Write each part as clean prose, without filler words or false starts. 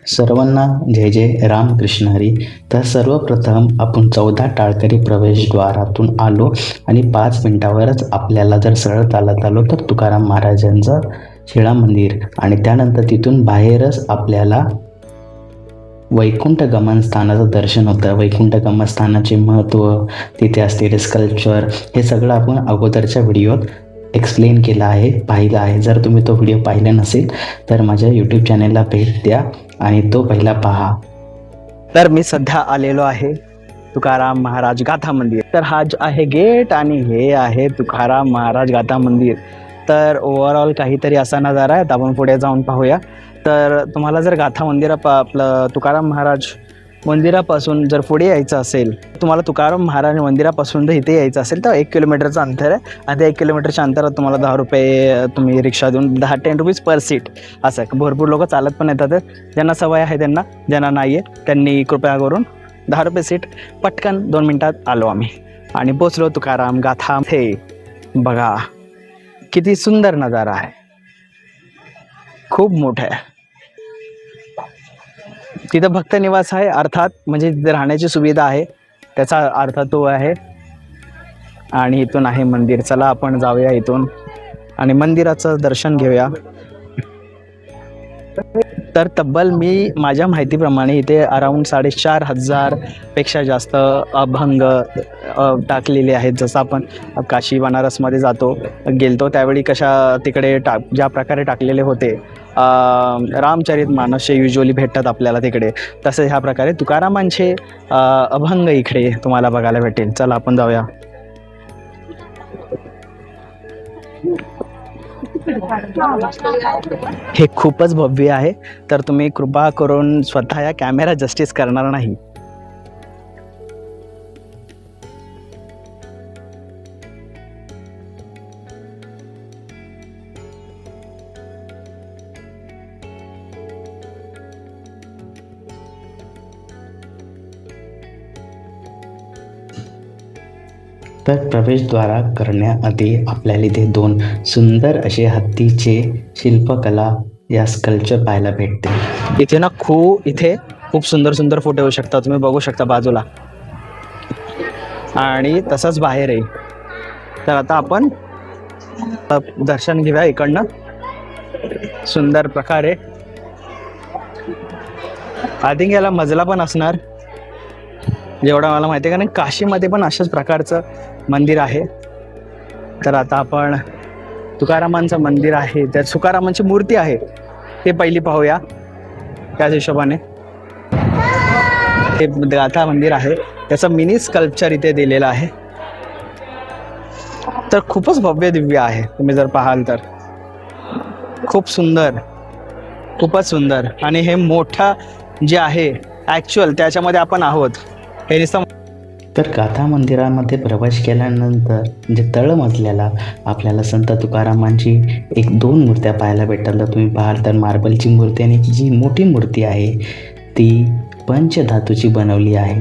सर्वांना जय जय रामकृष्ण हरी. तर सर्वप्रथम आपण 14 टाळकरी प्रवेशद्वारातून आलो आणि 5 मिनिटावरच आपल्याला जर सरळ चालत आलो तर तुकाराम महाराजांचं शिळा मंदिर आणि त्यानंतर तिथून बाहेरच आपल्याला वैकुंठ गमन स्थानाचं दर्शन होतं. वैकुंठ गमन स्थानाचे महत्त्व, तिथे असलेले स्कल्पचर, हे सगळं आपण अगोदरच्या व्हिडिओत एक्सप्लेन केलं आहे, पाहिलं आहे. जर तुम्ही तो व्हिडिओ पाहिला नसेल तर माझ्या यूट्यूब चॅनेलला भेट द्या आणि तो पहिला पहा. तर मी सध्या आलेलो आहे तुकाराम महाराज गाथा मंदिर. तर हा आहे गेट आणि हे आहे तुकाराम महाराज गाथा मंदिर. तर ओव्हरऑल काहीतरी असा नजारा आहे. आपण पुढे जाऊन पाहूया. तर तुम्हाला जर गाथा आपलं तुकाराम महाराज मंदिरापासून जर पुढे यायचं असेल, तुम्हाला तुकाराम महाराज मंदिरापासून जर इथे यायचं असेल तर 1 किलोमीटरचं अंतर आहे. आणि त्या 1 किलोमीटरच्या अंतरात तुम्हाला 10 रुपये तुम्ही रिक्षा देऊन 10 रुपीज पर सीट असं आहे. भरपूर लोक चालत पण येतात. ज्यांना सवय आहे त्यांना, ज्यांना नाही आहे त्यांनी कृपया करून 10 रुपये सीट. पटकन 2 मिनटात आलो आम्ही आणि पोचलो तुकाराम गाथा. हे बघा किती सुंदर नजारा आहे, खूप मोठं आहे. तिथं भक्त निवास आहे, अर्थात म्हणजे तिथे राहण्याची सुविधा आहे, त्याचा अर्थ तो आहे. आणि इथून आहे मंदिर. चला आपण जाऊया इथून आणि मंदिराचं दर्शन घेऊया. तर तब्बल मी माझ्या माहितीप्रमाणे इथे अराऊंड 4,500 पेक्षा जास्त अभंग टाकलेले आहेत. जसं आपण काशी बनारसमध्ये गेलतो त्यावेळी तिकडे ज्या प्रकारे टाकलेले होते रामचरितमानसचे युज्युअली भेटतात आपल्याला तिकडे, तसे ह्या प्रकारे तुकारामांचे अभंग इकडे तुम्हाला बघायला भेटेल. चला आपण जाऊया. हे खूपच भव्य आहे, तर तुम्ही कृपा करून स्वतः या कॅमेरा जस्टिस करणार नाही. तर प्रवेशद्वारा करण्याआधी आपल्याला इथे 2 सुंदर असे हत्तीचे शिल्पकला या स्कल्पचर पाहायला भेटते. इथे खूप सुंदर सुंदर फोटो येऊ शकतात. तुम्ही बघू शकता बाजूला आणि तसंच बाहेरही. तर आता आपण दर्शन घेऊया इकडनं सुंदर प्रकारे. आय थिंक याला मजला पण असणार जेवढं मला माहिती आहे, कारण काशीमध्ये पण अशाच प्रकारचं मंदिर आहे. तर आता आपण तुकारामांचं मंदिर आहे, त्यात तुकारामांची मूर्ती आहे ते पहिली पाहूया. त्याच हिशोबाने हे गाथा मंदिर आहे, त्याचं मिनी स्कल्पचर इथे दिलेलं आहे. तर खूपच भव्य दिव्य आहे. तुम्ही जर पाहाल तर खूप सुंदर, खूपच सुंदर. आणि हे मोठं जे आहे ॲक्च्युअल त्याच्यामध्ये आपण आहोत. हे नुसतं तर गाथा मंदिरामध्ये प्रवेश केल्यानंतर म्हणजे तळमजल्याला आपल्याला संत तुकारामांची 1-2 मूर्त्या पाहायला भेटतात. तर तुम्ही पाहाल तर मार्बलची मूर्ती आणि जी मोठी मूर्ती आहे ती पंचधातूची बनवली आहे.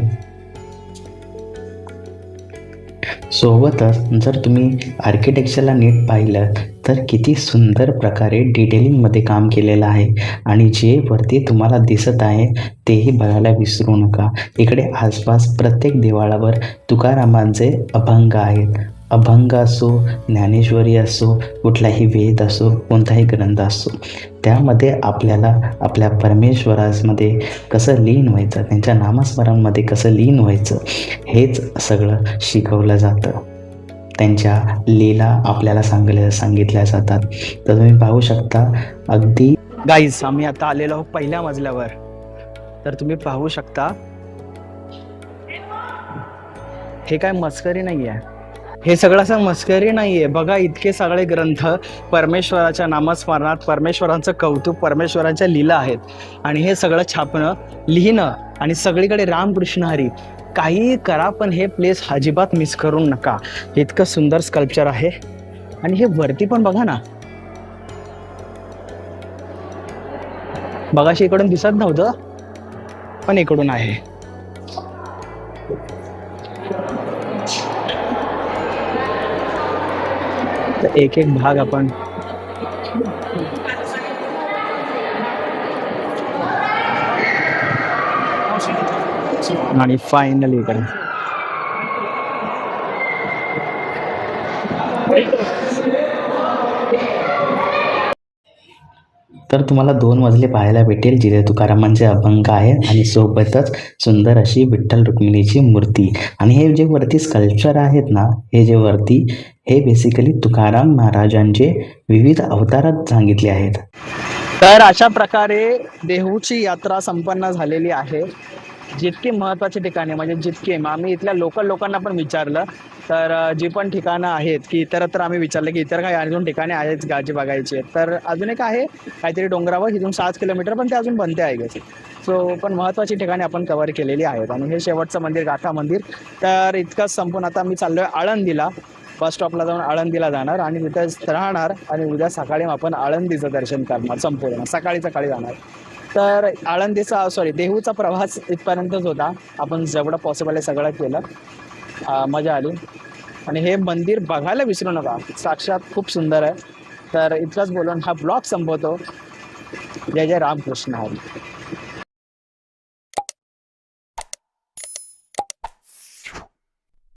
सोबतच जर तुम्ही आर्किटेक्चरला नीट पाहिलं तर किती सुंदर प्रकारे डिटेलिंगमध्ये काम केलेलं आहे. आणि जे वरती तुम्हाला दिसत आहे तेही बघायला विसरू नका. इकडे आसपास प्रत्येक देवाळावर तुकारामांचे अभंग आहेत. अभंग असो, ज्ञानेश्वरी असो, कुठलाही वेद असो, कोणताही ग्रंथ असो, त्यामध्ये आपल्याला आपल्या परमेश्वरामध्ये कसं लीन व्हायचं, त्यांच्या नामस्मरणामध्ये कसं लीन व्हायचं हेच सगळं शिकवलं जातं. त्यांच्या लीला आपल्याला सांगितल्या जातात. तर तुम्ही पाहू शकता अगदी. गाईज आम्ही आता आलेलो आहोत पहिल्या मजल्यावर. तर तुम्ही पाहू शकता हे काय मस्करी नाही आहे, हे सगळं असं मस्करी नाही आहे. बघा इतके सगळे ग्रंथ परमेश्वराच्या नामस्मरणात, परमेश्वरांचं कौतुक, परमेश्वरांच्या लीला आहेत. आणि हे सगळं छापणं, लिहिणं आणि सगळीकडे रामकृष्ण हरी. काही करा पण हे प्लेस अजिबात मिस करू नका. इतकं सुंदर स्कल्पचर आहे. आणि हे वरती पण बघा ना, बघाशी इकडून दिसत नव्हतं पण इकडून आहे. तर एक एक भाग आपण आणि फायनली इकडे तर तुम्हाला 2 मजले पाहायला भेटेल जिथे तुकारामांचे अभंग आहे आणि सोबतच सुंदर अशी विठ्ठल रुक्मिणीची मूर्ती. आणि हे जे वरती स्कल्पचर आहेत ना, हे जे वरती, हे बेसिकली तुकाराम महाराजांचे विविध अवतारात सांगितले आहेत. तर अशा प्रकारे देहूची यात्रा संपन्न झालेली आहे. जितकी महत्त्वाची ठिकाणे म्हणजे जितके आम्ही इथल्या लोकल लोकांना पण विचारलं, तर जी पण ठिकाणं आहेत की इतरत्र आम्ही विचारलं की इतर काही अजून ठिकाणे आहेत का जी बघायची आहेत, तर अजून एक आहे काहीतरी डोंगरावर, इथून 7 किलोमीटर, पण ते अजून बनते आहे गेस. सो पण महत्त्वाची ठिकाणे आपण कव्हर केलेली आहेत. आणि हे शेवटचं मंदिर गाथा मंदिर. तर इतकंच संपून आता मी चाललोय आळंदीला. बस स्टॉपला जाऊन आळंदीला जाणार आणि तिथेच राहणार आणि उद्या सकाळी आपण आळंदीचं दर्शन करणार संपूर्ण सकाळी जाणार. तर आळंदीचा देहूचा प्रवास इथपर्यंतच होता. आपण जेवढं पॉसिबल आहे सगळं केलं. मजा आली. आणि हे मंदिर बघायला विसरू नका, साक्षात खूप सुंदर आहे. तर इतकंच बोलून हा ब्लॉग संपवतो. जय जय रामकृष्ण हरी.